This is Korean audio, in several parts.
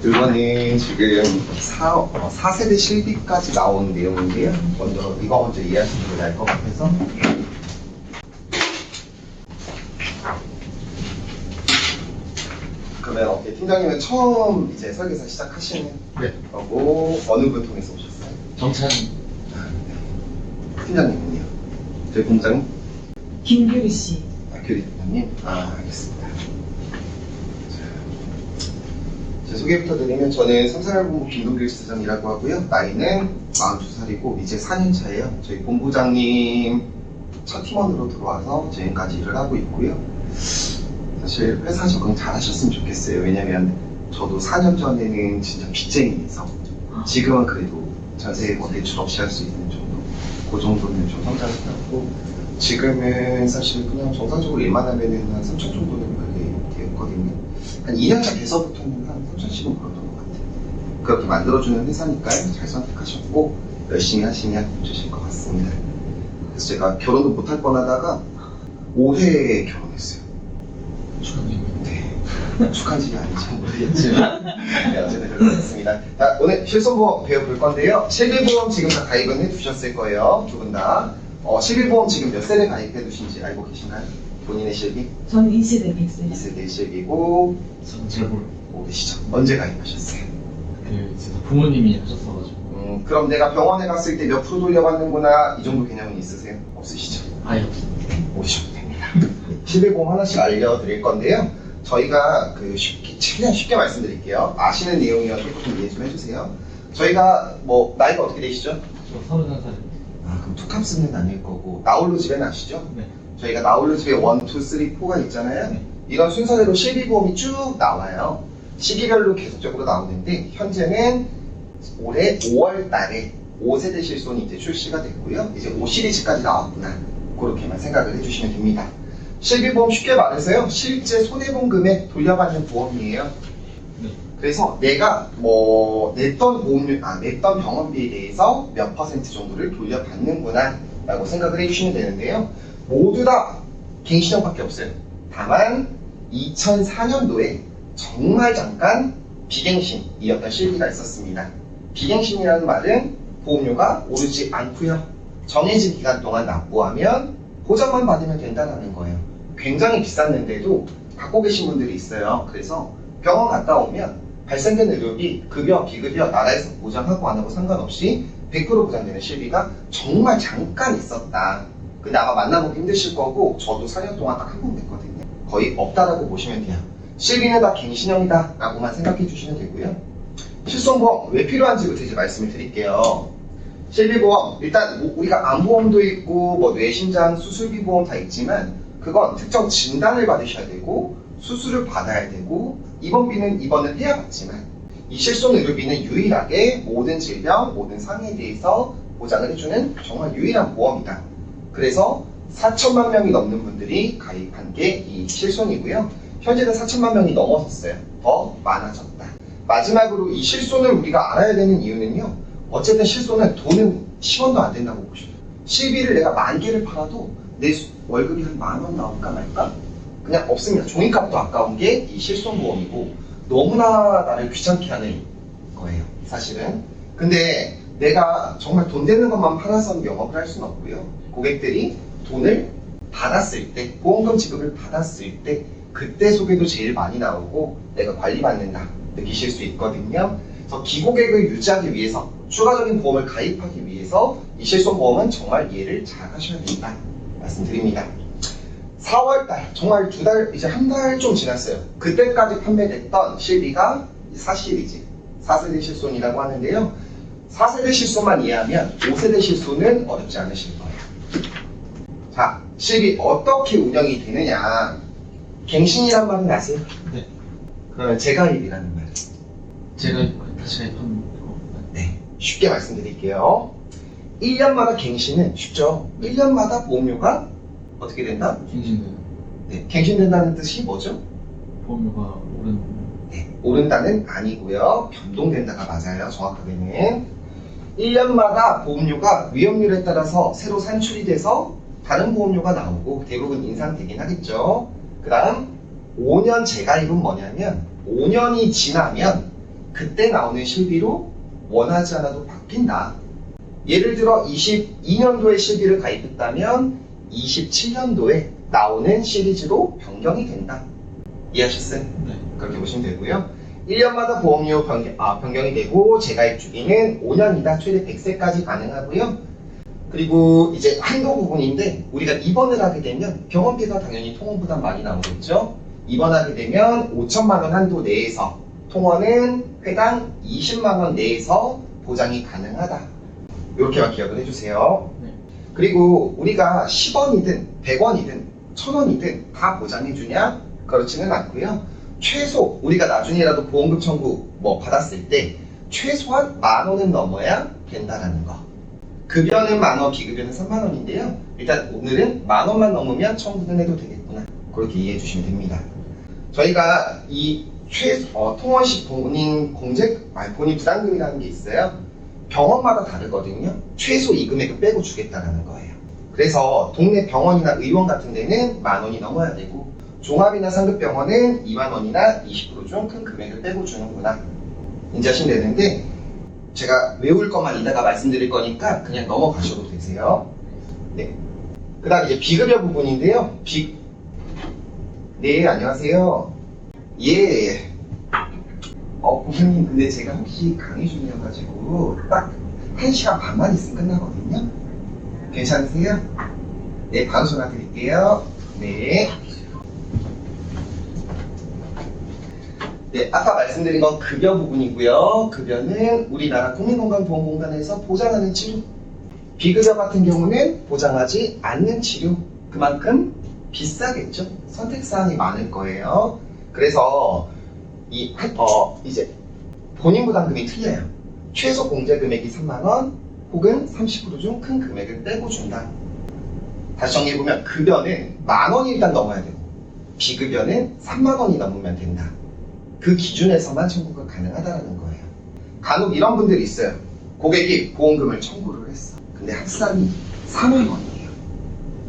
이거는 지금 4세대 실비까지 나온 내용인데요. 이거 먼저 이해하시는 게 나을 것 같아서. 그러면 어떻게 팀장님은 처음 이제 설계사 시작하시는 거고 어느 분 통해서 오셨어요? 정찬. 팀장님은요? 저희 본부장님? 김규리 씨. 규리 팀장님? 알겠습니다. 제 소개부터 드리면 저는 삼산본부 김동길 지사장이라고 하고요. 나이는 42살이고 이제 4년 차예요. 저희 본부장님 첫 팀원으로 들어와서 지금까지 일을 하고 있고요. 사실 회사 적응 잘 하셨으면 좋겠어요. 왜냐면 저도 4년 전에는 진짜 빚쟁이에서 지금은 그래도 전세 뭐 대출 없이 할 수 있는 정도 그 정도는 좀 성장을 했고 지금은 사실 그냥 정상적으로 일만 하면은 한 3천 정도는 벌게 되었거든요. 한 2년차 돼서부터는 한 3천씩은 벌었던 것 같아요. 그렇게 만들어주는 회사니까요. 잘 선택하셨고 열심히 하시면 주실 것 같습니다. 그래서 제가 결혼도 못할 뻔하다가 올해 결혼했어요. 축하드립니다. 네. 축하인지 아닌지 모르겠지만 네, 어쨌든 결혼했습니다. 자, 오늘 실손보험 배워볼 건데요. 실비보험 지금 다 가입은 해두셨을 거예요. 두 분 다. 실비보험 지금 몇 세대 가입해 두신지 알고 계신가요? 본인의 실비? 저는 2세대 100세. 2세대 실비고 저는 잘 모르시죠? 언제 가입하셨어요? 제가 부모님이 하셨어가지고. 그럼 내가 병원에 갔을 때 몇 프로 돌려받는구나 이 정도 개념은 있으세요? 없으시죠? 아예 없습니다. 오시면 됩니다. 실비보험 하나씩 알려드릴 건데요. 저희가 최대한 쉽게 말씀드릴게요. 아시는 내용이어서 좀 이해 좀 해주세요. 저희가 뭐 나이가 어떻게 되시죠? 저 31살입니다. 그럼 투캅스는 아닐 거고 나홀로 집에는 아시죠? 네. 저희가 나홀로 집에 1, 2, 3, 4가 있잖아요. 네. 이런 순서대로 실비보험이 쭉 나와요. 시기별로 계속적으로 나오는데 현재는 올해 5월 달에 5세대 실손이 이제 출시가 됐고요. 이제 5 시리즈까지 나왔구나. 그렇게만 생각을 해주시면 됩니다. 실비보험 쉽게 말해서요. 실제 손해본 금액 돌려받는 보험이에요. 네. 그래서 내가 뭐 냈던 병원비에 대해서 몇 퍼센트 정도를 돌려받는구나 라고 생각을 해주시면 되는데요. 모두 다 갱신형밖에 없어요. 다만 2004년도에 정말 잠깐 비갱신이었던 실비가 있었습니다. 비갱신이라는 말은 보험료가 오르지 않고요. 정해진 기간 동안 납부하면 보장만 받으면 된다는 거예요. 굉장히 비쌌는데도 갖고 계신 분들이 있어요. 그래서 병원 갔다 오면 발생된 의료비, 급여, 비급여 나라에서 보장하고 안 하고 상관없이 100% 보장되는 실비가 정말 잠깐 있었다. 근데 아마 만나보기 힘드실 거고 저도 4년 동안 딱 한 번 냈거든요. 거의 없다라고 보시면 돼요. 실비는 다 갱신형이다 라고만 생각해 주시면 되고요. 실손보험 왜 필요한지부터 이제 말씀을 드릴게요. 실비보험 일단 우리가 암보험도 있고 뭐 뇌심장 수술비 보험 다 있지만 그건 특정 진단을 받으셔야 되고 수술을 받아야 되고 입원비는 입원을 해야 받지만 이 실손 의료비는 유일하게 모든 질병, 모든 상해에 대해서 보장을 해주는 정말 유일한 보험이다. 그래서 4천만 명이 넘는 분들이 가입한 게 이 실손이고요. 현재는 4천만 명이 넘어섰어요. 더 많아졌다. 마지막으로 이 실손을 우리가 알아야 되는 이유는요. 어쨌든 실손은 돈은 10원도 안 된다고 보셔요. 실비를 내가 10,000개를 팔아도 내 월급이 한 10,000원 나올까 말까? 그냥 없습니다. 종이값도 아까운 게 이 실손보험이고 너무나 나를 귀찮게 하는 거예요. 사실은. 근데 내가 정말 돈 되는 것만 팔아서 영업을 할 수는 없고요. 고객들이 돈을 받았을 때, 보험금 지급을 받았을 때 그때 소개도 제일 많이 나오고 내가 관리받는다 느끼실 수 있거든요. 그래서 기고객을 유지하기 위해서 추가적인 보험을 가입하기 위해서 이 실손보험은 정말 이해를 잘 하셔야 된다 말씀드립니다. 4월달 정말 2달 이제 한 달 좀 지났어요. 그때까지 판매됐던 실비가 4시리즈 4세대 실손이라고 하는데요. 4세대 실손만 이해하면 5세대 실손은 어렵지 않으실 거예요. 자, 실비 어떻게 운영이 되느냐. 갱신이란 말은 아세요? 네. 그러면 재가입이라는 말. 제가 다시 가입한 거. 네, 쉽게 말씀드릴게요. 1년마다 갱신은 쉽죠. 1년마다 보험료가 어떻게 된다? 갱신돼요. 네, 갱신된다는 뜻이 뭐죠? 보험료가 오른. 네, 오른다는 아니고요. 변동된다가 맞아요. 정확하게는 1년마다 보험료가 위험률에 따라서 새로 산출이 돼서 다른 보험료가 나오고 대부분 인상되긴 하겠죠. 그 다음 5년 재가입은 뭐냐면 5년이 지나면 그때 나오는 실비로 원하지 않아도 바뀐다. 예를 들어 22년도에 실비를 가입했다면 27년도에 나오는 시리즈로 변경이 된다. 이해하셨어요? 네. 그렇게 보시면 되고요. 1년마다 보험료 변경이 되고 재가입 주기는 5년이다. 최대 100세까지 가능하고요. 그리고 이제 한도 부분인데 우리가 입원을 하게 되면 병원비가 당연히 통원보다 많이 나오겠죠. 입원하게 되면 5천만 원 한도 내에서 통원은 회당 20만 원 내에서 보장이 가능하다. 이렇게만 기억을 해주세요. 네. 그리고 우리가 10원이든 100원이든 1000원이든 다 보장해주냐? 그렇지는 않고요. 최소 우리가 나중에라도 보험금 청구 받았을 때 최소한 10,000원은 넘어야 된다라는 거. 급여는 10,000원, 비급여는 30,000원인데요. 일단 오늘은 10,000원만 넘으면 청구는 해도 되겠구나. 그렇게 이해해 주시면 됩니다. 저희가 이 통원식 본인 부담금이라는 게 있어요. 병원마다 다르거든요. 최소 이 금액을 빼고 주겠다라는 거예요. 그래서 동네 병원이나 의원 같은 데는 10,000원이 넘어야 되고 종합이나 상급병원은 20,000원이나 20% 좀 큰 금액을 빼고 주는구나. 인지하시면 되는데 제가 외울 것만 이따가 말씀드릴 거니까 그냥 넘어가셔도 되세요. 네. 그 다음 이제 비급여 부분인데요. 네, 안녕하세요. 예. 고객님, 근데 제가 혹시 강의 중이어가지고 딱 1시간 반만 있으면 끝나거든요. 괜찮으세요? 네, 바로 전화 드릴게요. 네. 네, 아까 말씀드린 건 급여 부분이고요. 급여는 우리나라 국민건강보험공단에서 보장하는 치료. 비급여 같은 경우는 보장하지 않는 치료. 그만큼 비싸겠죠. 선택사항이 많을 거예요. 그래서 이제 본인 부담금이 틀려요. 최소 공제 금액이 30,000원 혹은 30% 중 큰 금액을 빼고 준다. 다시 정리해보면 급여는 10,000원이 일단 넘어야 되고 비급여는 30,000원이 넘으면 된다. 그 기준에서만 청구가 가능하다는 거예요. 간혹 이런 분들이 있어요. 고객이 보험금을 청구를 했어. 근데 합산이 30,000원이에요.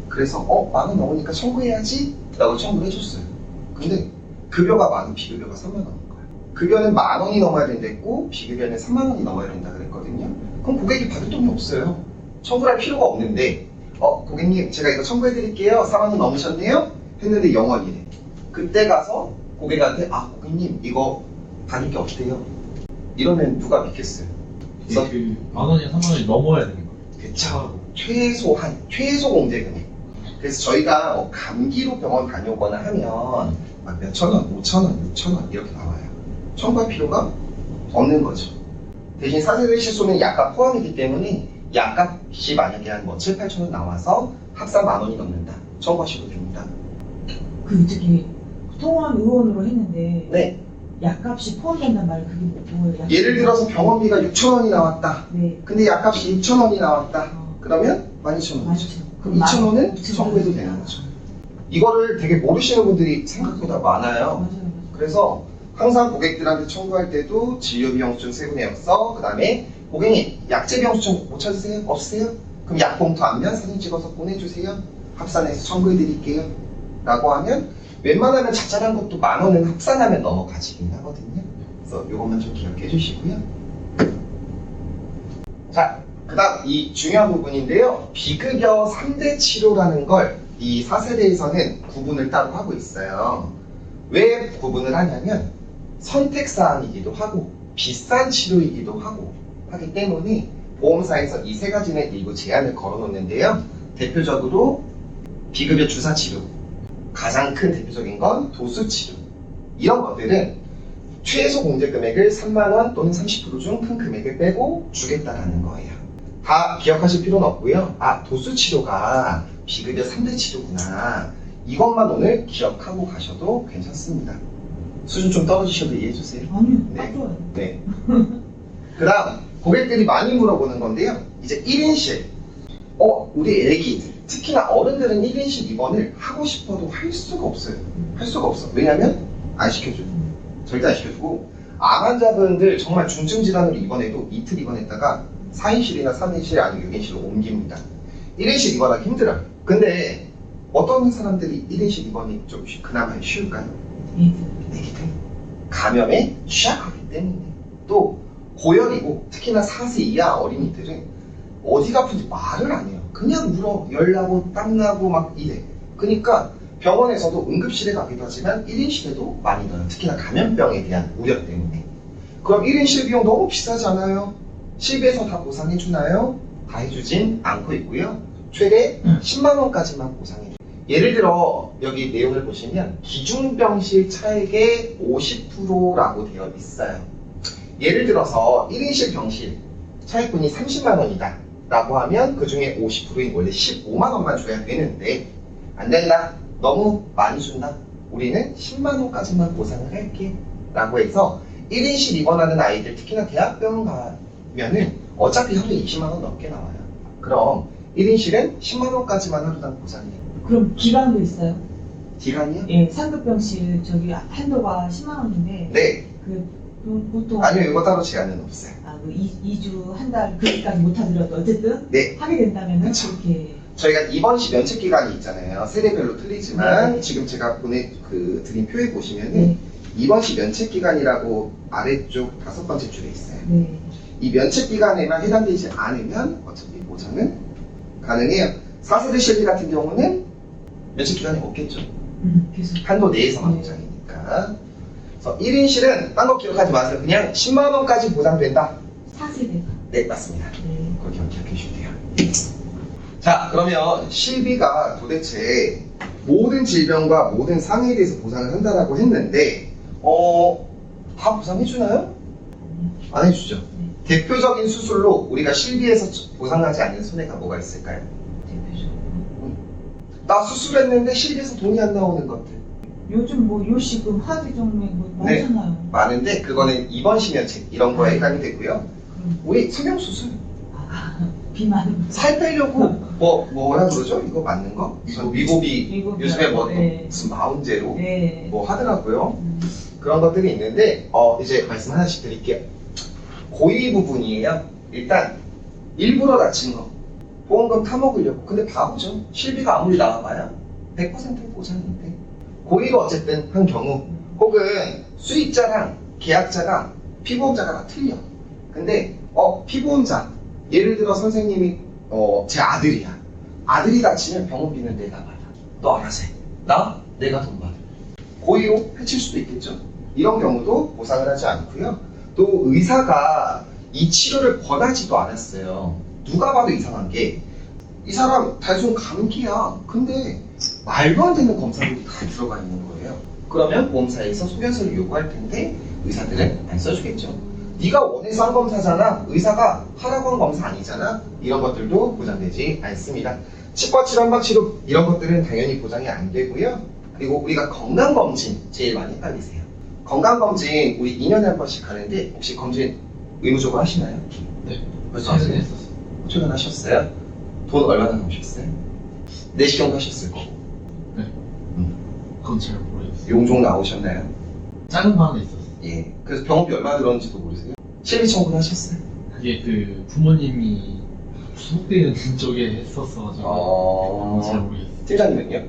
그래서 10,000원 넘으니까 청구해야지 라고 청구를 해줬어요. 근데 급여가 10,000원, 비급여가 30,000원인 거예요. 급여는 10,000원이 넘어야 된댔고 비급여는 30,000원이 넘어야 된다 그랬거든요. 그럼 고객이 받을 돈이 없어요. 청구할 필요가 없는데 고객님 제가 이거 청구해드릴게요. 40,000원 넘으셨네요? 했는데 0원이래. 그때 가서 고객한테 고객님 이거 받을 게 없대요. 이러면 누가 믿겠어요? 그래서 그 10,000원이나 30,000원이 넘어야 되는 거예요. 그쵸. 최소 공제 금액. 그래서 저희가 감기로 병원 다녀오거나 하면 막 몇천원, 5,000원, 6,000원 이렇게 나와요. 청구할 필요가 없는 거죠. 대신 사세대 실손은 약값 포함이기 때문에 약값이 만약에 한 7, 8,000원 나와서 합산 10,000원이 넘는다. 청구하셔도 됩니다. 저기 통원 의원으로 했는데 네. 약값이 포함된단 말이 그게 뭐예요? 예를 들어서 병원비가 6,000원이 나왔다. 네. 근데 약값이 6,000원이 나왔다. 어, 그러면 12,000원이죠. 맞죠. 그럼 2,000원은 청구해도 되는 거죠. 이거를 되게 모르시는 분들이 생각보다 많아요. 맞아요. 그래서 항상 고객들한테 청구할 때도 진료비용수증 세부내역서, 그 다음에 고객님 약제비용수증 못 찾으세요? 없으세요? 그럼 약봉투 앞면 사진 찍어서 보내주세요. 합산해서 청구해드릴게요. 라고 하면 웬만하면 자잘한 것도 10,000원은 합산하면 넘어가지긴 하거든요. 그래서 이것만 좀 기억해 주시고요. 자, 그 다음 이 중요한 부분인데요. 비급여 3대 치료라는 걸 이 4세대에서는 구분을 따로 하고 있어요. 왜 구분을 하냐면 선택사항이기도 하고 비싼 치료이기도 하고 하기 때문에 보험사에서 이 세 가지는 일부 제한을 걸어놓는데요. 대표적으로 비급여 주사치료, 가장 큰 대표적인 건 도수치료. 이런 것들은 최소 공제 금액을 30,000원 또는 30% 중 큰 금액을 빼고 주겠다라는 거예요. 다 기억하실 필요는 없고요. 도수치료가 비급여 3대 치료구나. 이것만 오늘 기억하고 가셔도 괜찮습니다. 수준 좀 떨어지셔도 이해해주세요. 아니요, 네. 딱 좋아요. 네. 그 다음 고객들이 많이 물어보는 건데요. 이제 1인실 우리 애기들 특히나 어른들은 1인실 입원을 하고 싶어도 할 수가 없어요. 할 수가 없어. 왜냐면 안 시켜줘요. 절대 안 시켜주고 암 환자분들 정말 중증 질환으로 입원해도 이틀 입원했다가 4인실이나 3인실 아니면 6인실로 옮깁니다. 1인실 입원하기 힘들어요. 근데 어떤 사람들이 1인실 입원이 좀 그나마 쉬울까요? 애기들. 감염에 취약하기 때문에. 또 고열이고 특히나 4세 이하 어린이들은 어디가 아픈지 말을 안 해요. 그냥 물어. 열나고 땀나고 막 이래. 그러니까 병원에서도 응급실에 가기도 하지만 1인실에도 많이 넣어요. 특히나 감염병에 대한 우려 때문에. 그럼 1인실 비용 너무 비싸지 않아요? 실비에서 다 보상해주나요? 다 해주진 않고 있고요. 최대 10만원까지만 보상해줘요. 예를 들어 여기 내용을 보시면 기중병실 차액의 50%라고 되어 있어요. 예를 들어서 1인실 병실 차액분이 30만원이다 라고 하면 그 중에 50%인 원래 15만원만 줘야 되는데 안 된다. 너무 많이 준다. 우리는 10만원까지만 보상을 할게 라고 해서 1인실 입원하는 아이들 특히나 대학병원 가면은 어차피 하루에 20만원 넘게 나와요. 그럼 1인실은 10만원까지만 하루당 보상해요. 그럼 기간도 있어요? 기간이요? 예, 상급병실 저기 한도가 10만 원인데 네. 그럼 보통 아니요, 이거 따로 제한은 없어요. 그 2주 한 달 그렇게까지 못 하더라도 어쨌든 네. 하게 된다면 그쵸. 그렇게 저희가 입원 시 면책 기간이 있잖아요. 세대별로 틀리지만 네. 지금 제가 드린 표에 보시면은 네. 입원 시 면책 기간이라고 아래쪽 5번째 줄에 있어요. 네. 이 면책 기간에만 해당되지 않으면 어차피 보장은 가능해요. 4세대 실비 같은 경우는 면책 기간이 없겠죠. 계속 한도 내에서만 네. 보장이니까. 그래서 1인실은 딴 거 기억하지 마세요. 그냥 10만원까지 보장된다. 4세대가 네, 맞습니다. 네. 그걸 기억해 주시면 돼요. 자, 그러면 실비가 도대체 모든 질병과 모든 상해에 대해서 보상을 한다라고 했는데 다 보상해주나요? 안 해주죠. 대표적인 수술로 우리가 실비에서 보상하지 않는 손해가 뭐가 있을까요? 대표적으로 나 수술했는데 실비에서 돈이 안 나오는 것들 요즘 뭐 요식금 화기정맥 뭐 네. 많잖아요. 많은데 그거는 입원 시면책 이런 거에 해당이 되고요. 우리 성형수술 비만 살 빼려고 뭐라 그러죠? 이거 맞는 거? 위고비 요즘에 뭐 네. 무슨 마운제로 네. 뭐 하더라고요. 그런 것들이 있는데 이제 말씀 하나씩 드릴게요. 고의 부분이에요. 일단 일부러 다친 거 보험금 타먹으려고. 근데 바보죠. 실비가 아무리 나와봐야 100% 보장인데 고의로 어쨌든 한 경우 혹은 수익자랑 계약자가 피보험자가 다 틀려. 근데 피보험자 예를 들어 선생님이 제 아들이야. 아들이 다치면 병원비는 내가 받아. 너 알아서 해. 내가 돈 받아. 고의로 해칠 수도 있겠죠. 이런 경우도 보상을 하지 않고요. 또 의사가 이 치료를 권하지도 않았어요. 누가 봐도 이상한 게 이 사람 단순 감기야. 근데 말도 안 되는 검사들이 다 들어가 있는 거예요. 그러면 보험사에서 소견서를 요구할 텐데 의사들은 안 써주겠죠. 네가 원해서 한 검사잖아. 의사가 하라고 한 검사 아니잖아. 이런 것들도 보장되지 않습니다. 치과 치료, 한방 치료 이런 것들은 당연히 보장이 안 되고요. 그리고 우리가 건강검진 제일 많이 헷갈리세요. 건강검진 우리 2년에 한 번씩 가는데 혹시 검진 의무적으로 하시나요? 네. 벌써 하세요? 최근에 했었어요. 최근 하셨어요? 돈 얼마나 나오셨어요? 내시경도 하셨을 거고 그건 잘 모르겠어요. 용종 나오셨나요? 작은 거 하나 있었어요. 예. 그래서 병원비 얼마 들었는지도 모르세요? 실비 청구는 하셨어요? 그게 그 부모님이 소속되는 쪽에 했었어가지고 잘 모르겠어요. 팀장님은요?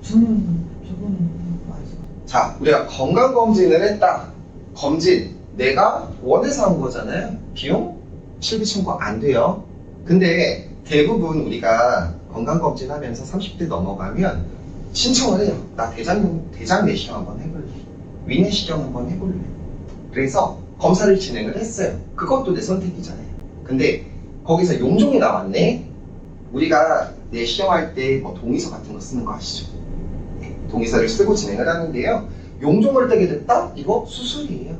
저는 저거는 아직 자, 우리가 건강검진을 했다. 검진 내가 원해서 한 거잖아요. 비용? 실비 청구 안 돼요. 근데 대부분 우리가 건강검진 하면서 30대 넘어가면 신청을 해요. 나 대장 내시경 한번 해볼래. 위내시경 한번 해볼래. 그래서 검사를 진행을 했어요. 그것도 내 선택이잖아요. 근데 거기서 용종이 나왔네. 우리가 내시경할 때 뭐 동의서 같은 거 쓰는 거 아시죠? 네, 동의서를 쓰고 진행을 하는데요. 용종을 떼게 됐다? 이거 수술이에요.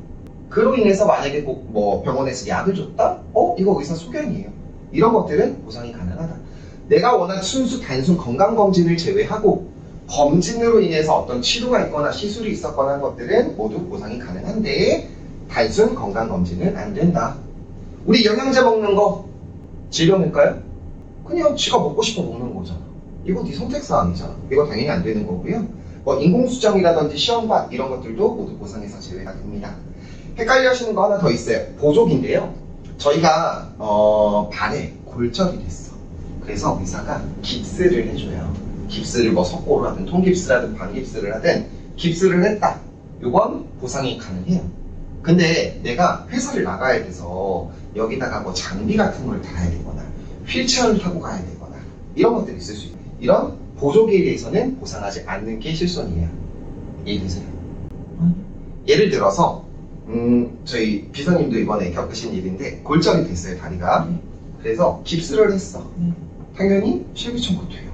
그로 인해서 만약에 꼭 뭐 병원에서 약을 줬다? 이거 의사 소견이에요. 이런 것들은 보상이 가능하다. 내가 원한 순수 단순 건강검진을 제외하고 검진으로 인해서 어떤 치료가 있거나 시술이 있었거나 한 것들은 모두 보상이 가능한데 단순 건강검진은 안 된다. 우리 영양제 먹는 거 질병일까요? 그냥 지가 먹고 싶어 먹는 거잖아. 이거 네 선택사항이잖아. 이거 당연히 안 되는 거고요. 뭐 인공수정이라든지 시험관 이런 것들도 모두 보상에서 제외가 됩니다. 헷갈려 하시는 거 하나 더 있어요. 보조기인데요. 저희가 발에 골절이 됐어. 그래서 의사가 깁스를 해줘요. 깁스를 뭐 석고로 하든 통깁스를 하든 반깁스를 하든 깁스를 했다. 이건 보상이 가능해요. 근데 내가 회사를 나가야 돼서 여기다가 뭐 장비 같은 걸 달아야 되거나 휠체어를 타고 가야 되거나 이런 것들이 있을 수 있어요. 이런 보조기에 대해서는 보상하지 않는 게 실손이에요. 이해되세요? 예를 들어서 저희 비서님도 이번에 겪으신 일인데 골절이 됐어요, 다리가. 네. 그래서 깁스를 했어. 네. 당연히 실비청구 돼요.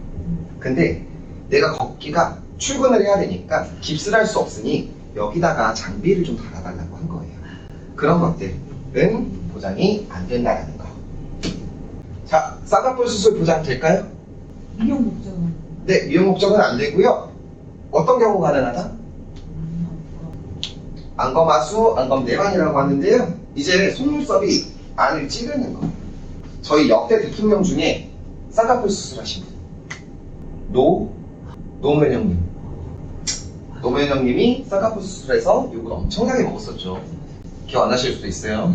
근데 내가 걷기가 출근을 해야 되니까 깁스를 할 수 없으니 여기다가 장비를 좀 달아달라고 한 거예요. 그런 것들은 보장이 안 된다는 거. 자, 쌍꺼풀 수술 보장 될까요? 미용 목적은 네, 미용 목적은 안 되고요. 어떤 경우 가능하다? 안검하수, 안검내반이라고 하는데요. 이제 속눈썹이 안을 찌르는 거. 저희 역대 대통령 중에 쌍꺼풀 수술하신 분. 노무현 형님. 노무현 형님이 쌍꺼풀 수술해서 욕을 엄청나게 먹었었죠. 기억 안 나실 수도 있어요.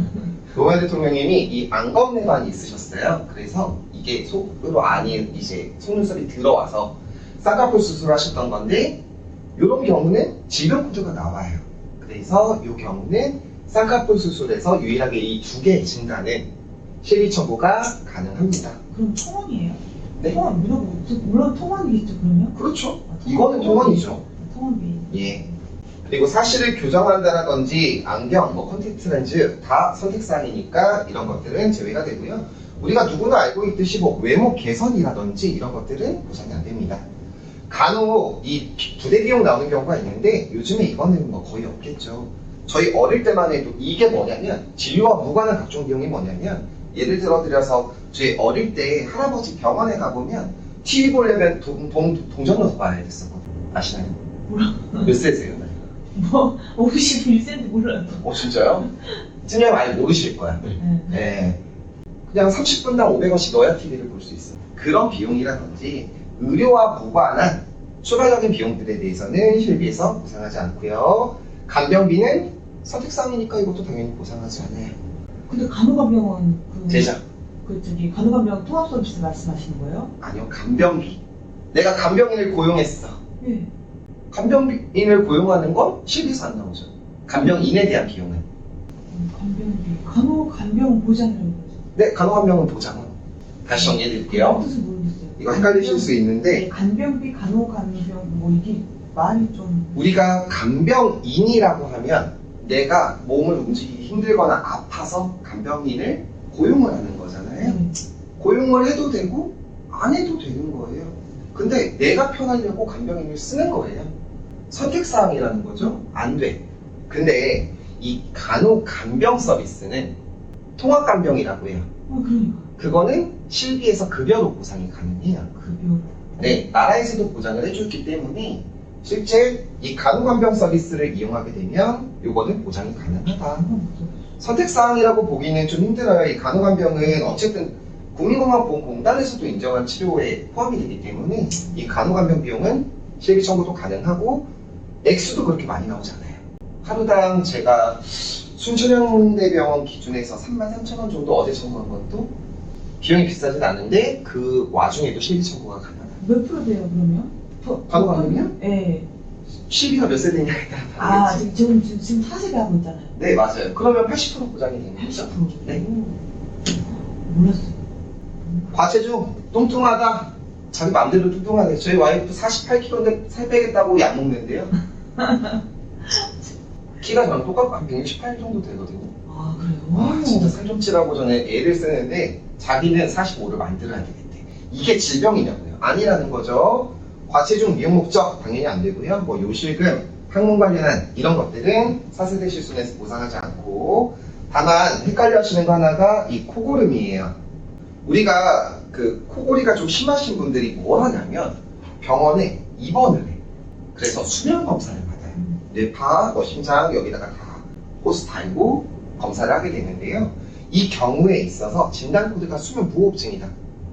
노무현 대통령님이 이 안검내반이 있으셨어요. 그래서 이게 속으로 안에 이제 속눈썹이 들어와서 쌍꺼풀 수술을 하셨던 건데 이런 경우는 질병 코드가 나와요. 그래서 이 경우는 쌍꺼풀 수술에서 유일하게 이 두 개 진단은 실비 청구가 가능합니다. 그럼 통원이에요? 네. 통원 물론 통원이겠죠 그러면? 그렇죠. 아, 이거는 통원이죠. 통원비. 예. 그리고 사실을 교정한다라든지 안경, 뭐 컨택트 렌즈 다 선택사항이니까 이런 것들은 제외가 되고요. 우리가 누구나 알고 있듯이 뭐 외모 개선이라든지 이런 것들은 보상이 안 됩니다. 간혹 이 부대 비용 나오는 경우가 있는데 요즘에 이거는 뭐 거의 없겠죠. 저희 어릴 때만 해도 이게 뭐냐면 진료와 무관한 각종 비용이 뭐냐면 예를 들어서 저희 어릴 때 할아버지 병원에 가보면 TV 보려면 동전으로 봐야 됐었거든요. 아시나요? 몰라. 몇 세세요? 뭐 51세인데 몰라요. 진짜요? 진짜 많이 모르실 거야. 네. 네. 그냥 30분당 500원씩 넣어야 TV를 볼 수 있어. 그런 비용이라든지 의료와 무관한 추가적인 비용들에 대해서는 실비에서 보상하지 않고요. 간병비는 선택사항이니까 이것도 당연히 보상하지 않아요. 근데 간호간병은 제작. 저기 간호간병 통합 서비스 말씀하시는 거예요? 아니요, 간병비. 내가 간병인을 고용했어. 네. 간병인을 고용하는 건 실비에서 안 나오죠. 간병인에 대한 비용은. 간병비. 간병 보장이라고 그러죠. 네, 간호간병은 보장은. 다시 정리해드릴게요. 뜻은 모르겠어요. 이거 헷갈리실 수 있는데 네, 간병비, 간호간병 뭐 이게 많이 좀 우리가 간병인이라고 하면 내가 몸을 움직이기 힘들거나 아파서 간병인을 고용을 하는 거잖아요. 고용을 해도 되고 안 해도 되는 거예요. 근데 내가 편하려고 간병인을 쓰는 거예요. 선택사항이라는 거죠. 안 돼. 근데 이 간병 서비스는 통합간병이라고 해요. 그러니까 그거는 실비에서 급여로 보상이 가능해요. 급여. 네, 나라에서도 보장을 해줬기 때문에 실제 이 간호간병 서비스를 이용하게 되면 요거는 보장이 가능하다. 선택사항이라고 보기는 좀 힘들어요. 이 간호간병은 어쨌든 국민건강보험공단에서도 인정한 치료에 포함이 되기 때문에 이 간호간병 비용은 실비 청구도 가능하고 액수도 그렇게 많이 나오지 않아요. 하루당 제가 순천향대병원 기준에서 33,000원 정도 어제 청구한 것도 비용이 비싸진 않은데 그 와중에도 실비 청구가 가능하다. 몇 프로 돼요 그러면? 간호간병이요? 네. 실비가 몇 세대냐에 따라 아 다르겠지. 지금 4세대 하고 있잖아요. 네, 맞아요. 그러면 80% 보장이 되는 거죠. 80%. 네. 몰랐어요. 과체중 뚱뚱하다. 자기 마음대로 뚱뚱하게. 저희 와이프 48kg인데 살 빼겠다고 약 먹는데요. 키가 저랑 똑같고 한 168 정도 되거든요. 아 그래요? 와, 진짜 살 좀 찌라고 전에 애를 쓰는데 자기는 45를 만들어야 되겠대. 이게 질병이냐고요? 아니라는 거죠. 과체중 미용 목적 당연히 안 되고요. 뭐 요실금, 항문 관련한 이런 것들은 4세대 실손에서 보상하지 않고 다만 헷갈려 하시는 거 하나가 이 코고름이에요. 우리가 그 코골이가 좀 심하신 분들이 뭘 하냐면 병원에 입원을 해. 그래서 수면 검사를 받아요. 뇌파, 뭐 심장 여기다가 다 호스 달고 검사를 하게 되는데요. 이 경우에 있어서 진단 코드가 수면 무호흡증이다.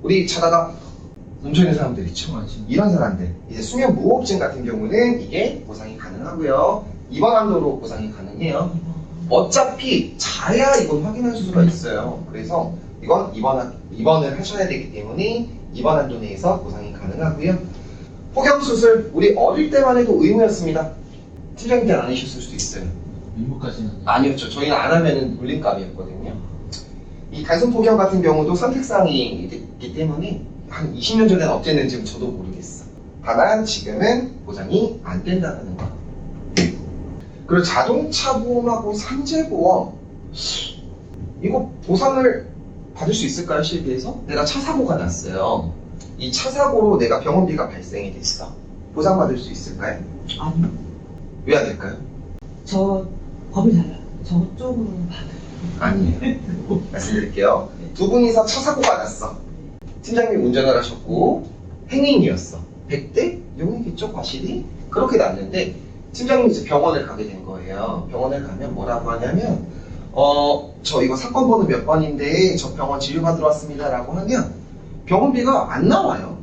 우리 차다가 운전하는 사람들 있죠. 이런 사람들 이제 수면 무호흡증 같은 경우는 이게 보상이 가능하고요. 입원한도로 보상이 가능해요. 어차피 자야 이건 확인할 수가 있어요. 그래서 이건 입원을 하셔야 되기 때문에 입원 한도 내에서 보상이 가능하고요. 폭염수술 우리 어릴 때만 해도 의무였습니다. 팀장님 때는 아니셨을 수도 있어요. 민무까지는 아니었죠. 저희는 안 하면은 물림감이었거든요. 이 단순 폭염 같은 경우도 선택사항이 있기 때문에 한 20년 전에는 어땠는지 저도 모르겠어. 다만 지금은 보장이 안 된다는 거. 그리고 자동차 보험하고 산재보험 이거 보상을 받을 수 있을까요? 실비에서? 내가 차 사고가 났어요. 이 차 사고로 내가 병원비가 발생이 됐어. 보상받을 수 있을까요? 아니요. 왜 안 될까요? 저 법이 달라요. 저쪽으로 받아요. 아니에요. 말씀드릴게요. 두 분이서 차 사고가 났어. 팀장님이 운전을 하셨고 행인이었어. 100대? 용이겠죠, 과실이? 그렇게 났는데 팀장님이 이제 병원을 가게 된 거예요. 병원을 가면 뭐라고 하냐면 저 이거 사건 번호 몇 번인데 저 병원 진료받으러 왔습니다 라고 하면 병원비가 안 나와요.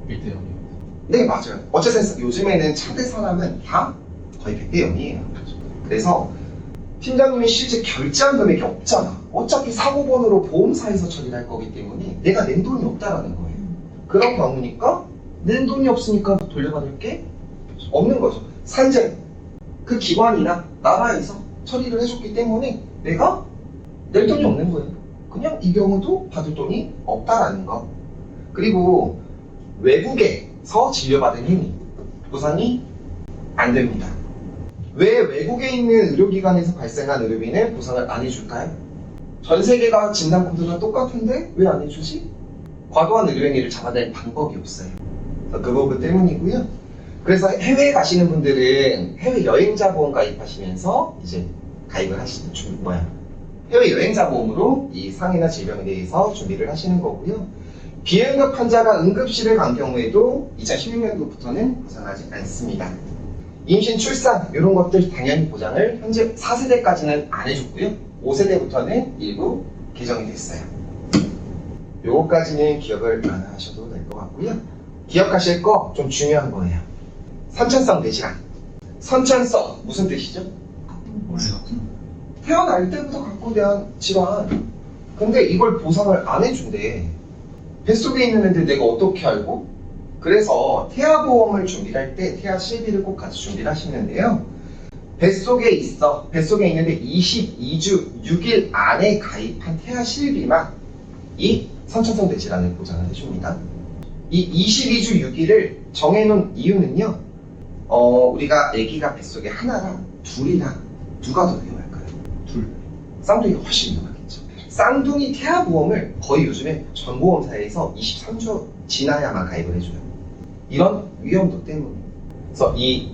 1대 0이요. 네, 맞아요. 어쨌든 요즘에는 차대 사람은 다 거의 100대 0이에요. 그래서 팀장님이 실제 결제한 금액이 없잖아. 어차피 사고번호로 보험사에서 처리를 할 거기 때문에 내가 낸 돈이 없다라는 거예요. 그런 경우니까 낸 돈이 없으니까 돌려받을 게 없는 거죠. 산재, 그 기관이나 나라에서 처리를 해줬기 때문에 내가 낼 돈이 없는 거예요. 그냥 이 경우도 받을 돈이 없다라는 거. 그리고 외국에서 진료받은 행위 보상이 안 됩니다. 왜 외국에 있는 의료기관에서 발생한 의료비는 보상을 안 해줄까요? 전 세계가 진단 코드가 똑같은데 왜 안 해주지? 과도한 의료행위를 잡아낼 방법이 없어요. 그 부분 때문이고요. 그래서 해외에 가시는 분들은 해외 여행자 보험 가입하시면서 이제 가입을 하시는 해외 여행자 보험으로 이 상해나 질병에 대해서 준비를 하시는 거고요. 비응급 환자가 응급실을 간 경우에도 2016년도부터는 보상하지 않습니다. 임신, 출산 이런 것들 당연히 보장을 현재 4세대까지는 안 해줬고요. 5세대부터는 일부 개정이 됐어요. 요거까지는 기억을 안 하셔도 될 것 같고요. 기억하실 거 좀 중요한 거예요. 선천성 뇌질환. 선천성 무슨 뜻이죠? 몰라요. 태어날 때부터 갖고 대한 질환. 근데 이걸 보상을 안 해준대. 뱃속에 있는 애들 내가 어떻게 알고? 그래서 태아보험을 준비할 때 태아 실비를 꼭 같이 준비를 하시는데요. 뱃속에 있는데 22주 6일 안에 가입한 태아 실비만 이 선천성 뇌질환을 보장을 해줍니다. 이 22주 6일을 정해놓은 이유는요. 우리가 아기가 뱃속에 하나랑 둘이랑 누가 더 위험할까요? 둘. 쌍둥이가 훨씬 위험하겠죠. 쌍둥이 태아보험을 거의 요즘에 전 보험사에서 23주 지나야만 가입을 해줘요. 이런 위험도 때문에. 그래서 이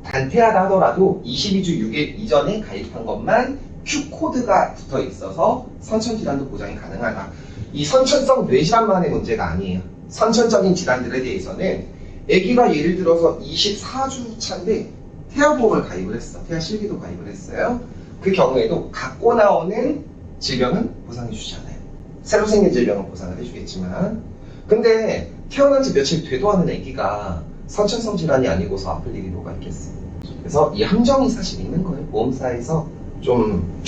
단태아다 하더라도 22주 6일 이전에 가입한 것만 Q코드가 붙어 있어서 선천질환도 보장이 가능하다. 이 선천성 뇌질환만의 문제가 아니에요. 선천적인 질환들에 대해서는 아기가 예를 들어서 24주 차인데 태아보험을 가입을 했어. 태아 실비도 가입을 했어요. 그 경우에도 갖고 나오는 질병은 보상해주지 않아요. 새로 생긴 질병은 보상을 해주겠지만 근데 태어난 지 며칠 되도 않은 아기가 선천성 질환이 아니고서 아플 일이 뭐가 있겠어요. 그래서 이 함정이 사실 있는 거예요. 보험사에서 좀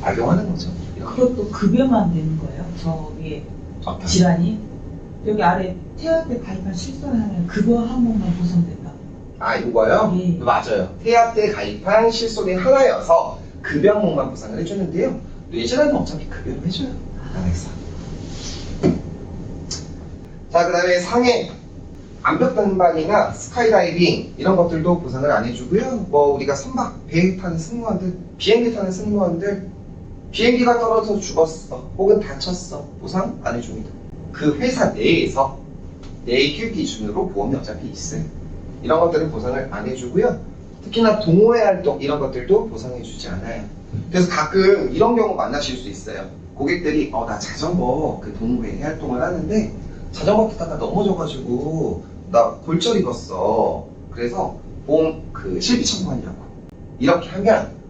악용하는 거죠. 그것도 급여만 되는 거예요? 저 위에 질환이? 여기 아래 태아 때 가입한 실손을 하면 그거 한 번만 보상된다. 아 이거요? 예. 맞아요. 태아 때 가입한 실손이 하나여서 급여 항목만 보상을 해주는데요. 뇌질환은 어차피 급여를 해줘요. 안에서. 자, 그 다음에 상해, 암벽 등반이나 스카이다이빙 이런 것들도 보상을 안 해주고요. 뭐 우리가 선박, 배 타는 승무원들, 비행기 타는 승무원들 비행기가 떨어져서 죽었어 혹은 다쳤어 보상 안 해줍니다. 그 회사 내에서 내길 기준으로 보험이 어차피 있어요. 이런 것들은 보상을 안 해주고요. 특히나 동호회 활동 이런 것들도 보상해주지 않아요. 그래서 가끔 이런 경우 만나실 수 있어요. 고객들이 나 자전거 그 동호회 활동을 하는데 자전거 타다가 넘어져가지고 나 골절 입었어. 그래서 보험 그 실비 청구하려고 이렇게 하면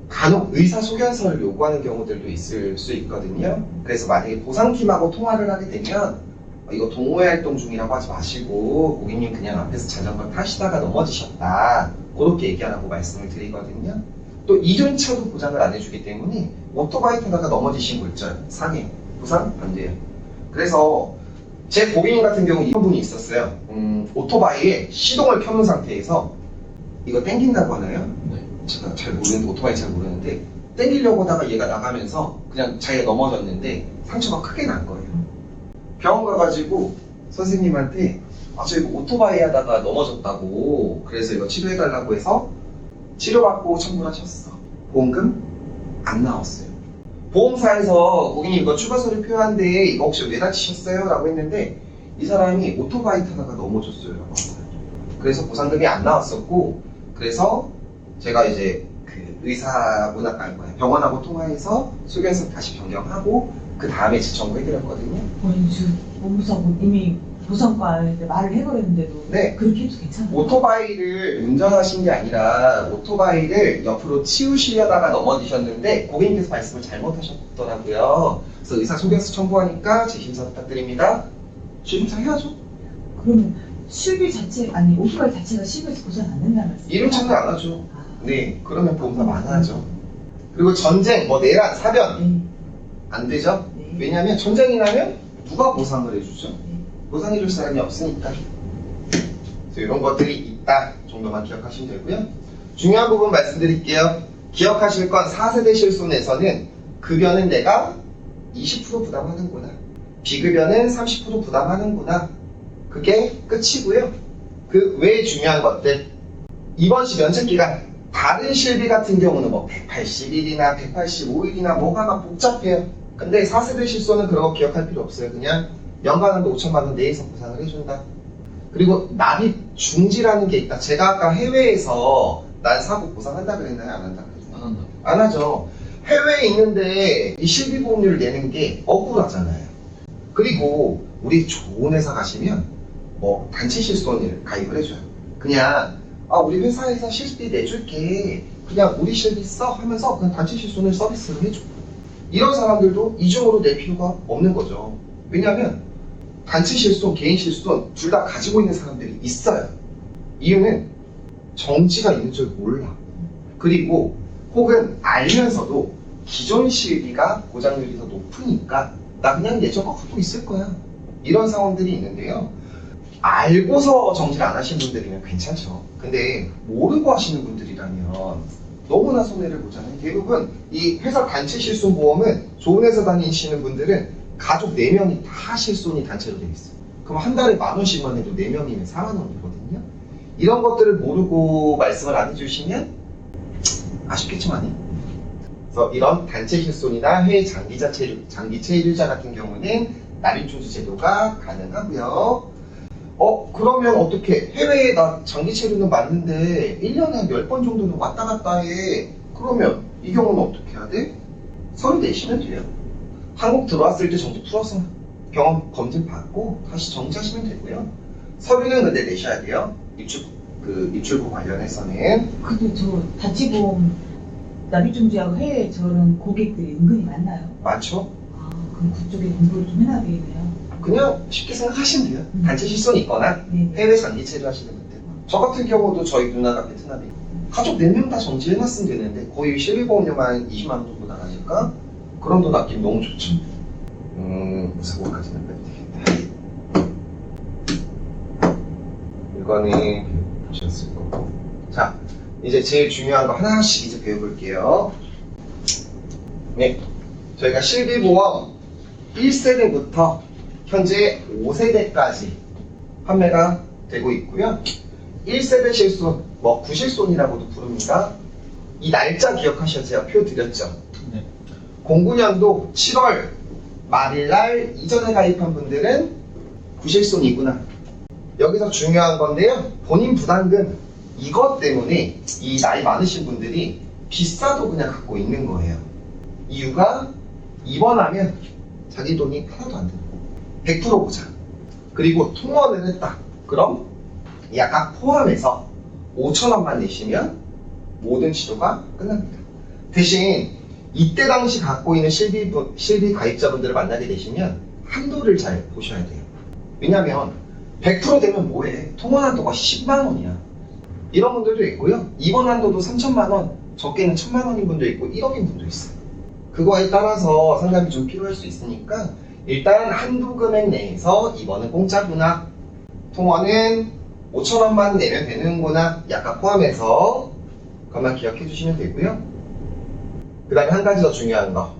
간혹 의사소견서를 요구하는 경우들도 있을 수 있거든요. 그래서 만약에 보상팀하고 통화를 하게 되면 이거 동호회 활동 중이라고 하지 마시고 고객님 그냥 앞에서 자전거 타시다가 넘어지셨다 그렇게 얘기하라고 말씀을 드리거든요. 또 이륜차도 보장을 안 해주기 때문에 오토바이 타다가 넘어지신 골절, 상해, 보상 안 돼요. 그래서 제 고객님 같은 경우 이런 분이 있었어요. 오토바이에 시동을 켜놓은 상태에서 이거 땡긴다고 하나요? 네. 제가 잘 모르는데, 오토바이 잘 모르는데 땡기려고 하다가 얘가 나가면서 그냥 자기가 넘어졌는데 상처가 크게 난 거예요. 병원 가가지고 선생님한테 저 이거 오토바이 하다가 넘어졌다고, 그래서 이거 치료해달라고 해서 치료받고 청구를 하셨어. 보험금 안 나왔어요. 보험사에서 고객님 이거 추가서류 필요한데 이거 혹시 왜 다치셨어요? 라고 했는데 이 사람이 오토바이 타다가 넘어졌어요 라고 한 거예요. 그래서 보상금이 안 나왔었고, 그래서 제가 이제 그 의사분하고, 병원하고 통화해서 소견서 다시 변경하고 그 다음에 재청구해드렸거든요. 본인 본부서 이미 보상과에 말을 해버렸는데도 네. 그렇게 해도 괜찮아요? 오토바이를 운전하신 게 아니라 오토바이를 옆으로 치우시려다가 넘어지셨는데 고객님께서 말씀을 잘못하셨더라고요. 그래서 의사 소견서 청구하니까 재심사 부탁드립니다. 재심사 해야죠. 그러면 실비 자체, 아니 오토바이 자체가 실비에서 보상 안 된다는 말씀? 이름 찾는 안 하죠. 아. 네, 그러면 보험사 많아죠. 그리고 전쟁, 뭐 내란, 사변 네. 안 되죠. 네. 왜냐하면 전쟁이 나면 누가 보상을 해주죠? 네. 보상해줄 사람이 없으니까. 그래서 이런 것들이 있다 정도만 기억하시면 되고요. 중요한 부분 말씀드릴게요. 기억하실 건 4세대 실손에서는 급여는 내가 20% 부담하는구나, 비급여는 30% 부담하는구나, 그게 끝이고요. 그 외에 중요한 것들, 이번 시 면책기간, 다른 실비 같은 경우는 뭐 180일이나 185일이나 뭐가 막 복잡해요. 근데 4세대 실손은 그런 거 기억할 필요 없어요. 그냥 연간한도 5천만 원 내에서 보상을 해준다. 그리고 납입 중지라는 게 있다. 제가 아까 해외에서 난 사고 보상한다 그랬나요? 안 한다 그랬나요? 안 한다. 안 하죠. 해외에 있는데 이 실비보험료를 내는 게 억울하잖아요. 그리고 우리 좋은 회사 가시면 뭐 단체 실손을 가입을 해줘요. 그냥 우리 회사에서 실비 내줄게, 그냥 우리 실비 써 하면서 그냥 단체 실손을 서비스를 해줘. 이런 사람들도 이중으로 낼 필요가 없는 거죠. 왜냐하면 단체 실손, 개인 실손 둘 다 가지고 있는 사람들이 있어요. 이유는 정지가 있는 줄 몰라. 그리고 혹은 알면서도 기존 실비가 보장률이 더 높으니까 나 그냥 예전 거 갖고 있을 거야, 이런 상황들이 있는데요. 알고서 정지를 안 하시는 분들이면 괜찮죠. 근데 모르고 하시는 분들이라면 너무나 손해를 보잖아요. 대부분 이 회사 단체 실손 보험은 좋은 회사 다니시는 분들은 가족 4명이 다 실손이 단체로 되어 있어요. 그럼 한 달에 10,000원씩만 해도 4명이면 40,000원이거든요. 이런 것들을 모르고 말씀을 안 해주시면 아쉽겠지만요. 그래서 이런 단체 실손이나 해외 장기 체류자 같은 경우는 납입중지 제도가 가능하고요. 그러면 어떻게, 해외에 나 장기 체류는 맞는데 1년에 한 10번 정도는 왔다 갔다 해. 그러면 이 경우는 어떻게 해야 돼? 서류 내시면 돼요. 한국 들어왔을 때 정지 풀어서 경험 검진 받고 다시 정지하시면 되고요. 서류는 근데 내셔야 돼요. 입출국 관련해서는. 근데 저 단체보험 납입중지하고 해외 저런 고객들이 은근히 많나요? 많죠? 그럼 그쪽에 공부를 좀 해놔야 되겠네요. 그냥 쉽게 생각하시면 돼요. 단체 실손이 있거나 네. 해외 장기 체류 하시는 분들. 저 같은 경우도 저희 누나가 베트남에 가족 4명 다 정지해놨으면 되는데 거의 실비보험료만 20만 원 정도 나가니까 그런 돈 아끼면 너무 좋죠. 그래서 뭐까지는 빼도 되겠다. 이거는 보셨을 거고. 자, 이제 제일 중요한 거 하나씩 이제 배워볼게요. 네, 저희가 실비보험 1세대부터 현재 5세대까지 판매가 되고 있고요. 1세대 실손, 뭐 구실손이라고도 부릅니다. 이 날짜 기억하셔야, 제가 표 드렸죠. 네. 09년도 7월 말일날 이전에 가입한 분들은 구실손이구나. 여기서 중요한 건데요. 본인 부담금, 이것 때문에 이 나이 많으신 분들이 비싸도 그냥 갖고 있는 거예요. 이유가 입원하면 자기 돈이 하나도 안 들고 100% 보장. 그리고 통원을 했다. 그럼 약간 포함해서 5,000원만 내시면 모든 치료가 끝납니다. 대신 이때 당시 갖고 있는 실비 가입자분들을 만나게 되시면 한도를 잘 보셔야 돼요. 왜냐면 100% 되면 뭐해? 통원 한도가 10만 원이야. 이런 분들도 있고요. 입원 한도도 3천만 원, 적게는 1,000만 원인 분도 있고 1억인 분도 있어요. 그거에 따라서 상담이 좀 필요할 수 있으니까 일단 한도 금액 내에서 입원은 공짜구나, 통원은 5,000원만 내면 되는구나, 약간 포함해서 그것만 기억해 주시면 되고요. 그 다음에 한 가지 더 중요한 거.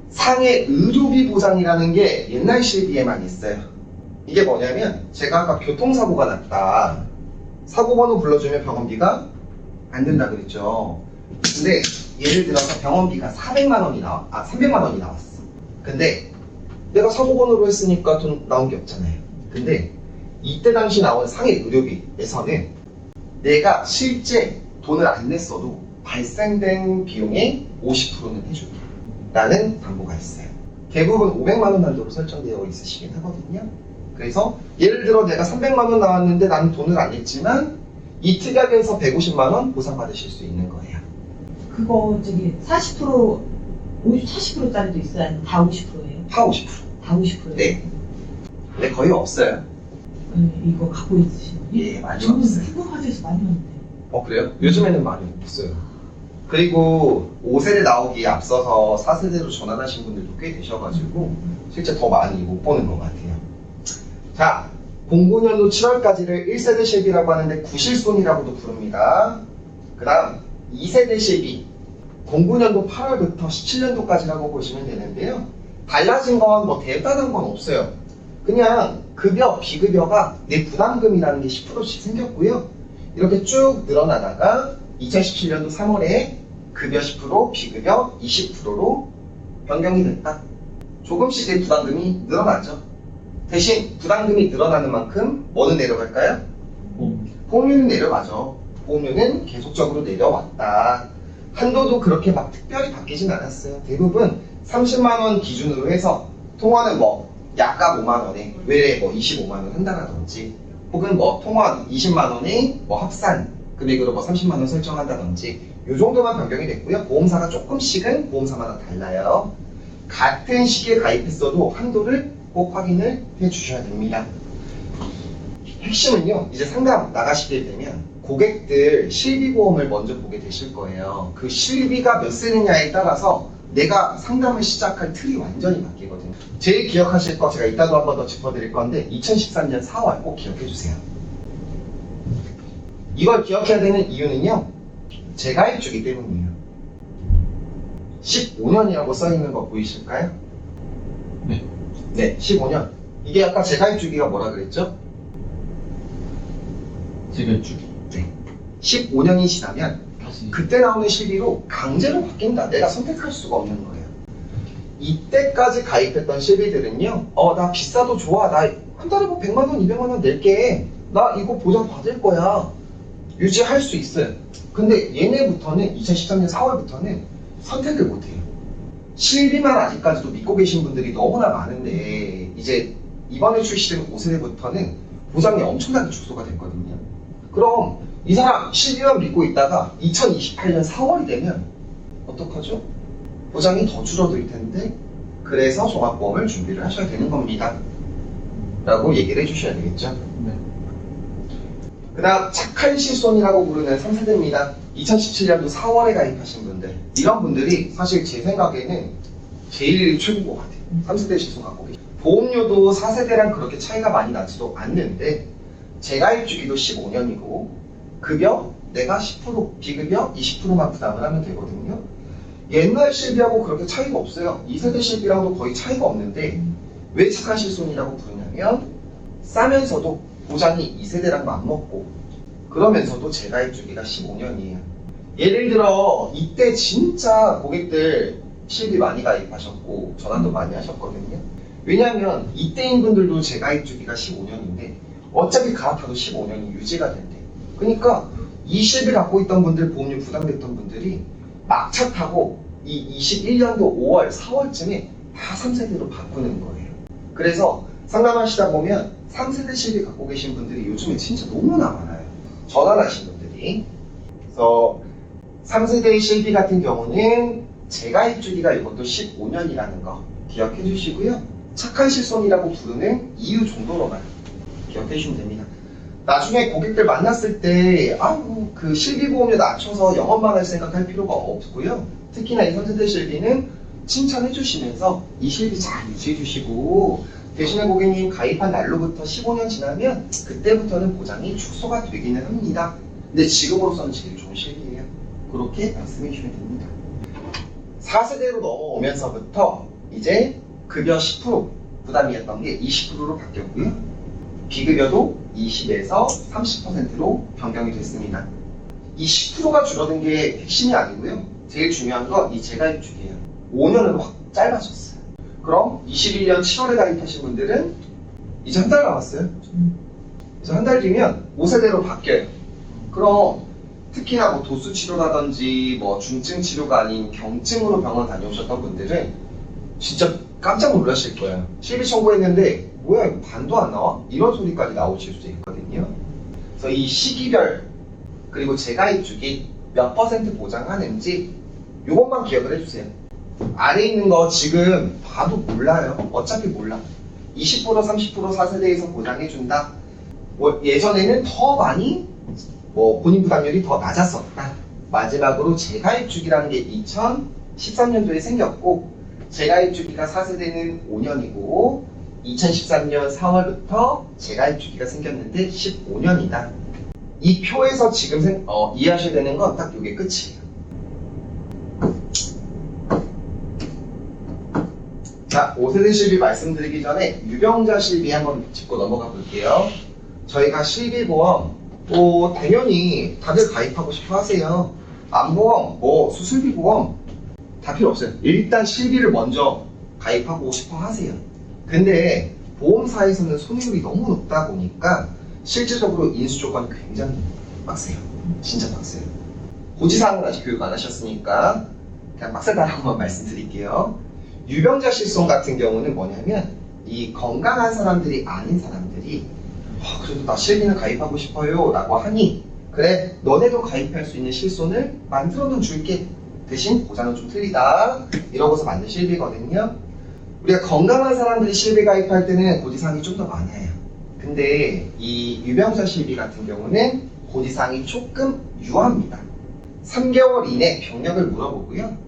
상해 의료비 보장이라는 게 옛날 실비에만 있어요. 이게 뭐냐면 제가 아까 교통사고가 났다. 사고번호 불러주면 병원비가 안 된다 그랬죠. 근데 예를 들어서 병원비가 300만 원이 나왔어. 근데 내가 사고번호로 했으니까 돈 나온 게 없잖아요. 근데 이때 당시 나온 상해 의료비에서는 내가 실제 돈을 안 냈어도 발생된 비용의 50%는 해줄게 라는 담보가 있어요. 대부분 500만 원 한도로 설정되어 있으시긴 하거든요. 그래서 예를 들어 내가 300만 원 나왔는데 나는 돈을 안 냈지만 이 특약에서 150만 원 보상받으실 수 있는 거예요. 그거 저기 40%짜리도 있어요? 아니면 다 50%예요? 다 50%. 다 50%예요? 네. 근데 거의 없어요. 이거 갖고 있으신 분이? 예, 많이 저는 없어요. 후보화돼서 많이 왔는데. 그래요? 요즘에는 많이 없어요. 그리고 5세대 나오기에 앞서서 4세대로 전환하신 분들도 꽤 되셔가지고 실제 더 많이 못 보는 것 같아요. 자, 09년도 7월까지를 1세대 실비라고 하는데 구실손이라고도 부릅니다. 그 다음 2세대 실비 09년도 8월부터 17년도까지라고 보시면 되는데요. 달라진 건 뭐 대단한 건 없어요. 그냥 급여, 비급여가 내 부담금이라는 게 10%씩 생겼고요. 이렇게 쭉 늘어나다가 2017년도 3월에 급여 10%, 비급여 20%로 변경이 됐다. 조금씩 내 부담금이 늘어나죠. 대신 부담금이 늘어나는 만큼 뭐는 내려갈까요? 보험료는 내려가죠. 보험료는 계속적으로 내려왔다. 한도도 그렇게 막 특별히 바뀌진 않았어요. 대부분 30만 원 기준으로 해서 통화는 뭐 약값 5만 원에 외래 뭐 25만 원 한다라든지 혹은 뭐 통화 20만 원에 뭐 합산 금액으로 뭐 30만 원 설정한다든지 이 정도만 변경이 됐고요. 보험사가 조금씩은 보험사마다 달라요. 같은 시기에 가입했어도 한도를 꼭 확인을 해 주셔야 됩니다. 핵심은요, 이제 상담 나가시게 되면 고객들 실비보험을 먼저 보게 되실 거예요. 그 실비가 몇 세느냐에 따라서 내가 상담을 시작할 틀이 완전히 바뀌거든요. 제일 기억하실 거 제가 이따도 한 번 더 짚어드릴 건데 2013년 4월 꼭 기억해 주세요. 이걸 기억해야 되는 이유는요, 재가입주기 때문이에요. 15년이라고 써있는 거 보이실까요? 네. 네, 15년. 이게 아까 재가입주기가 뭐라 그랬죠? 재가입주기. 네. 15년이 지나면 다시 그때 나오는 실비로 강제로 바뀐다. 내가 선택할 수가 없는 거예요. 이때까지 가입했던 실비들은요, 나 비싸도 좋아. 나 한 달에 뭐 100만 원, 200만 원 낼게. 나 이거 보장 받을 거야. 유지할 수 있어요. 근데 얘네부터는 2013년 4월부터는 선택을 못해요. 실비만 아직까지도 믿고 계신 분들이 너무나 많은데 이제 이번에 출시된 5세대부터는 보장이 엄청나게 축소가 됐거든요. 그럼 이 사람 실비만 믿고 있다가 2028년 4월이 되면 어떡하죠? 보장이 더 줄어들 텐데 그래서 종합보험을 준비를 하셔야 되는 겁니다. 라고 얘기를 해주셔야 되겠죠. 네. 그 다음 착한 실손이라고 부르는 3세대입니다. 2017년도 4월에 가입하신 분들, 이런 분들이 사실 제 생각에는 제일 최고인 것 같아요. 3세대 실손 갖고 계세요. 보험료도 4세대랑 그렇게 차이가 많이 나지도 않는데 재가입 주기도 15년이고 급여 내가 10%, 비급여 20%만 부담을 하면 되거든요. 옛날 실비하고 그렇게 차이가 없어요. 2세대 실비랑도 거의 차이가 없는데 왜 착한 실손이라고 부르냐면 싸면서도 보장이 2세대랑 맞먹고 그러면서도 재가입 주기가 15년이에요. 예를 들어 이때 진짜 고객들 실비 많이 가입하셨고 전환도 많이 하셨거든요. 왜냐하면 이때인 분들도 재가입 주기가 15년인데 어차피 갈아타도 15년이 유지가 된대. 그러니까 이 실비 갖고 있던 분들, 보험료 부담됐던 분들이 막차 타고 이 21년도 5월, 4월쯤에 다 3세대로 바꾸는 거예요. 그래서 상담하시다 보면 3세대 실비 갖고 계신 분들이 요즘에 진짜 너무나 많아요. 전환하신 분들이. 그래서 3세대의 실비 같은 경우는 재가입 주기가 이것도 15년이라는 거 기억해 주시고요. 착한 실손이라고 부르는 이유 정도로만 기억해 주시면 됩니다. 나중에 고객들 만났을 때 그 실비보험료 낮춰서 영업만 할 생각할 필요가 없고요. 특히나 이 3세대 실비는 칭찬해 주시면서 이 실비 잘 유지해 주시고 대신에 고객님 가입한 날로부터 15년 지나면 그때부터는 보장이 축소가 되기는 합니다. 근데 지금으로서는 제일 좋은 실비예요. 그렇게 말씀해 주시면 됩니다. 4세대로 넘어오면서부터 이제 급여 10% 부담이었던 게 20%로 바뀌었고요. 비급여도 20에서 30%로 변경이 됐습니다. 이 10%가 줄어든 게 핵심이 아니고요. 제일 중요한 건 이 재가입주기예요. 5년으로 확 짧아졌어요. 그럼 21년 7월에 가입하신 분들은 이제 한 달 남았어요. 이제 한 달 뒤면 5세대로 바뀌어요. 그럼 특히나 뭐 도수 치료라든지 뭐 중증 치료가 아닌 경증으로 병원 다녀오셨던 분들은 진짜 깜짝 놀라실 거예요. 실비 청구했는데 뭐야 이거 반도 안 나와? 이런 소리까지 나오실 수 있거든요. 그래서 이 시기별 그리고 재가입 주기 몇 % 보장하는지 이것만 기억을 해주세요. 아래 있는 거 지금 봐도 몰라요. 어차피 몰라. 20% 30% 4세대에서 보장해준다. 뭐 예전에는 더 많이 뭐 본인 부담률이 더 낮았었다. 마지막으로 재가입 주기라는 게 2013년도에 생겼고 재가입 주기가 4세대는 5년이고 2013년 4월부터 재가입 주기가 생겼는데 15년이다. 이 표에서 지금 이해하셔야 되는 건 딱 이게 끝이에요. 자, 5세대 실비 말씀드리기 전에 유병자 실비 한번 짚고 넘어가 볼게요. 저희가 실비보험 당연히 다들 가입하고 싶어 하세요. 암보험, 뭐 수술비보험 다 필요 없어요. 일단 실비를 먼저 가입하고 싶어 하세요. 근데 보험사에서는 손해율이 너무 높다 보니까 실질적으로 인수 조건이 굉장히 빡세요. 진짜 빡세요. 고지사항은 아직 교육 안 하셨으니까 그냥 빡세다라고만 말씀드릴게요. 유병자 실손 같은 경우는 뭐냐면 이 건강한 사람들이 아닌 사람들이 그래도 나 실비는 가입하고 싶어요 라고 하니 그래 너네도 가입할 수 있는 실손을 만들어는 줄게 대신 보장은 좀 틀리다 이러고서 만든 실비거든요. 우리가 건강한 사람들이 실비 가입할 때는 고지사항이 좀 더 많아요. 근데 이 유병자 실비 같은 경우는 고지사항이 조금 유합니다. 3개월 이내 병력을 물어보고요.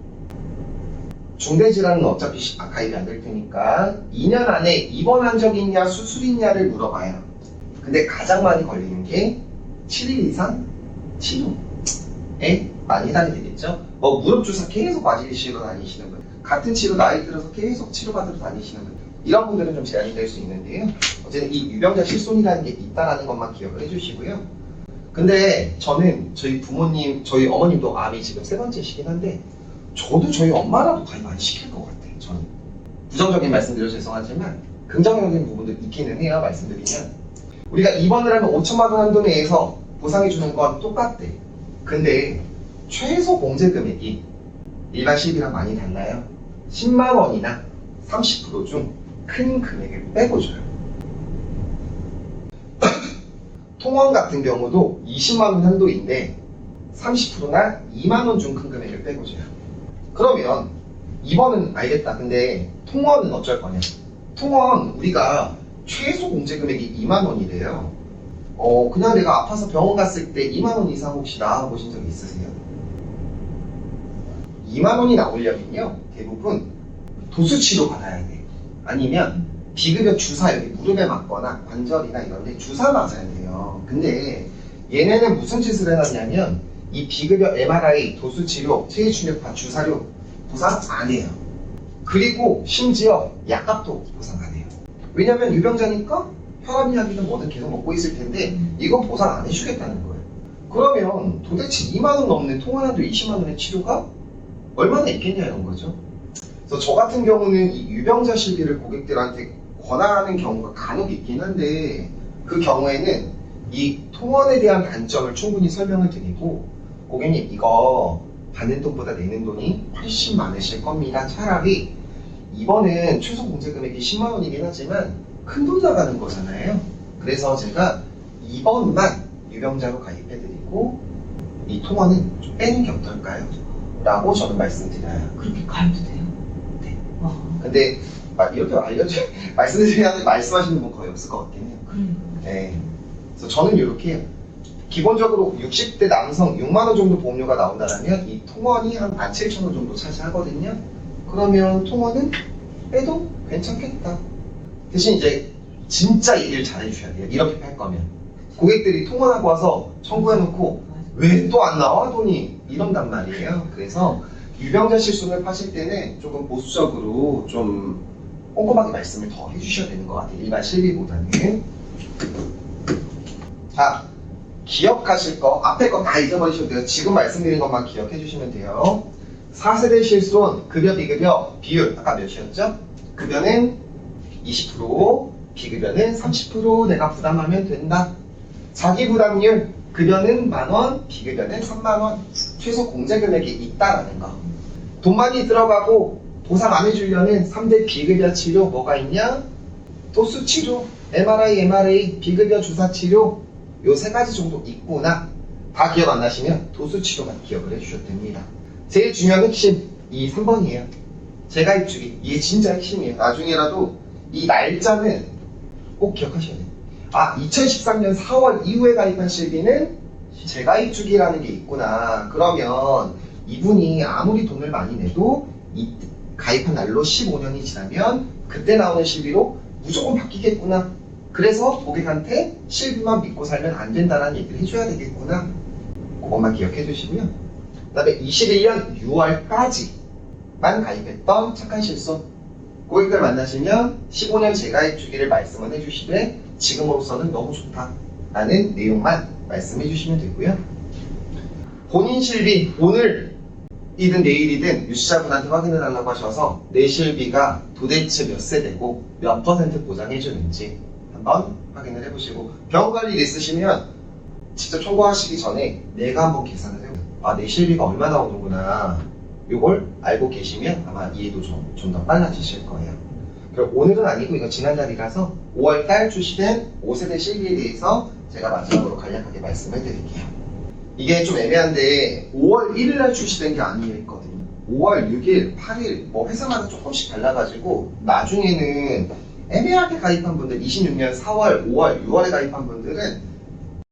중대질환은 어차피 가입이 안 될 테니까 2년 안에 입원한 적 있냐 수술 있냐를 물어봐요. 근데 가장 많이 걸리는 게 7일 이상 치료에 많이 해당이 되겠죠. 뭐 무릎 주사 계속 맞으시러 다니시는 분, 같은 치료 나이 들어서 계속 치료받으러 다니시는 분들, 이런 분들은 좀 제한이 될 수 있는데요. 어쨌든 이 유병자 실손이라는 게 있다라는 것만 기억을 해주시고요. 근데 저는 저희 부모님, 저희 어머님도 암이 지금 3번째시긴 한데 저도 저희 엄마라도 가입 안 시킬 것 같아요. 저는 부정적인 말씀드려 죄송하지만 긍정적인 부분도 있기는 해요. 말씀드리면 우리가 입원을 하면 5천만 원 한도 내에서 보상해주는 건 똑같대. 근데 최소 공제 금액이 일반 실비랑 많이 달라요. 10만 원이나 30% 중 큰 금액을 빼고 줘요. 통원 같은 경우도 20만 원 한도인데 30%나 2만 원 중 큰 금액을 빼고 줘요. 그러면 입원은 알겠다. 근데 통원은 어쩔 거냐? 통원 우리가 최소 공제 금액이 2만 원이래요. 그냥 내가 아파서 병원 갔을 때 2만 원 이상 혹시 나와보신 적 있으세요? 2만 원이 나오려면요 대부분 도수치료 받아야 돼. 아니면 비급여 주사 여기 무릎에 맞거나 관절이나 이런 데 주사 맞아야 돼요. 근데 얘네는 무슨 짓을 해놨냐면 이 비급여 MRI, 도수치료, 체외충격파, 주사료 보상 안 해요. 그리고 심지어 약값도 보상 안 해요. 왜냐면 유병자니까 혈압약이든 뭐든 계속 먹고 있을 텐데 이건 보상 안 해주겠다는 거예요. 그러면 도대체 2만 원 넘는 통화난도 20만 원의 치료가 얼마나 있겠냐는 거죠. 그래서 저 같은 경우는 이 유병자 실비를 고객들한테 권하는 경우가 간혹 있긴 한데 그 경우에는 이 통원에 대한 단점을 충분히 설명을 드리고 고객님 이거 받는 돈보다 내는 돈이 훨씬 많으실 겁니다. 차라리 이번은 최소 공제 금액이 10만 원이긴 하지만 큰 돈 나가는 거잖아요. 그래서 제가 2번만 유병자로 가입해드리고 이 통원은 좀 빼는 게 어떨까요? 라고 저는 말씀드려요. 그렇게 가입도 돼요? 네. 와. 근데 이렇게 말씀드리면 말씀하시는 분 거의 없을 것 같긴 해요. 네. 그래서 저는 이렇게 해요. 기본적으로 60대 남성 6만 원 정도 보험료가 나온다면 이 통원이 한 17,000원 정도 차지하거든요. 그러면 통원은 빼도 괜찮겠다. 대신 이제 진짜 얘기를 잘해주셔야 돼요. 이렇게 팔 거면 고객들이 통원하고 와서 청구해놓고 왜 또 안 나와 돈이 이런단 말이에요. 그래서 유병자 실손을 파실 때는 조금 보수적으로 좀 꼼꼼하게 말씀을 더 해주셔야 되는 것 같아요. 일반 실비보다는. 자, 기억하실 거, 앞에 거 다 잊어버리셔도 돼요. 지금 말씀드린 것만 기억해 주시면 돼요. 4세대 실손, 급여, 비급여, 비율, 아까 몇이었죠? 급여는 20%, 비급여는 30% 내가 부담하면 된다. 자기 부담률, 급여는 10,000원, 비급여는 30,000원. 최소 공제 금액이 있다라는 거. 돈 많이 들어가고 보상 안 해주려는 3대 비급여 치료 뭐가 있냐? 도수 치료, MRI, 비급여 주사 치료 요 3가지 정도 있구나. 다 기억 안 나시면 도수 치료만 기억을 해주셔도 됩니다. 제일 중요한 핵심 이 3번이에요. 재가입주기. 이게 진짜 핵심이에요. 나중에라도 이 날짜는 꼭 기억하셔야 돼요. 아, 2013년 4월 이후에 가입한 실비는 재가입주기라는 게 있구나. 그러면 이분이 아무리 돈을 많이 내도 이 가입한 날로 15년이 지나면 그때 나오는 실비로 무조건 바뀌겠구나. 그래서 고객한테 실비만 믿고 살면 안 된다는 얘기를 해줘야 되겠구나. 그것만 기억해 주시고요. 그 다음에 21년 6월까지만 가입했던 착한 실손 고객들 만나시면 15년 재가입 주기를 말씀은 해주시되 지금으로서는 너무 좋다라는 내용만 말씀해 주시면 되고요. 본인 실비 오늘이든 내일이든 유치자분한테 확인해 달라고 하셔서 내 실비가 도대체 몇 세대고 몇 % 보장해 주는지 한번 확인을 해보시고 병원 관리를 있으시면 직접 청구하시기 전에 내가 한번 계산을 해보세요. 아, 내 실비가 얼마나 오는구나. 이걸 알고 계시면 아마 이해도 좀 더 빨라지실 거예요. 그럼 오늘은 아니고 이거 지난달이라서 5월달 출시된 5세대 실비에 대해서 제가 마지막으로 간략하게 말씀을 드릴게요. 이게 좀 애매한데 5월 1일날 출시된 게 아니에요 있거든요. 5월 6일, 8일 뭐 회사마다 조금씩 달라가지고 나중에는 애매하게 가입한 분들 26년 4월, 5월, 6월에 가입한 분들은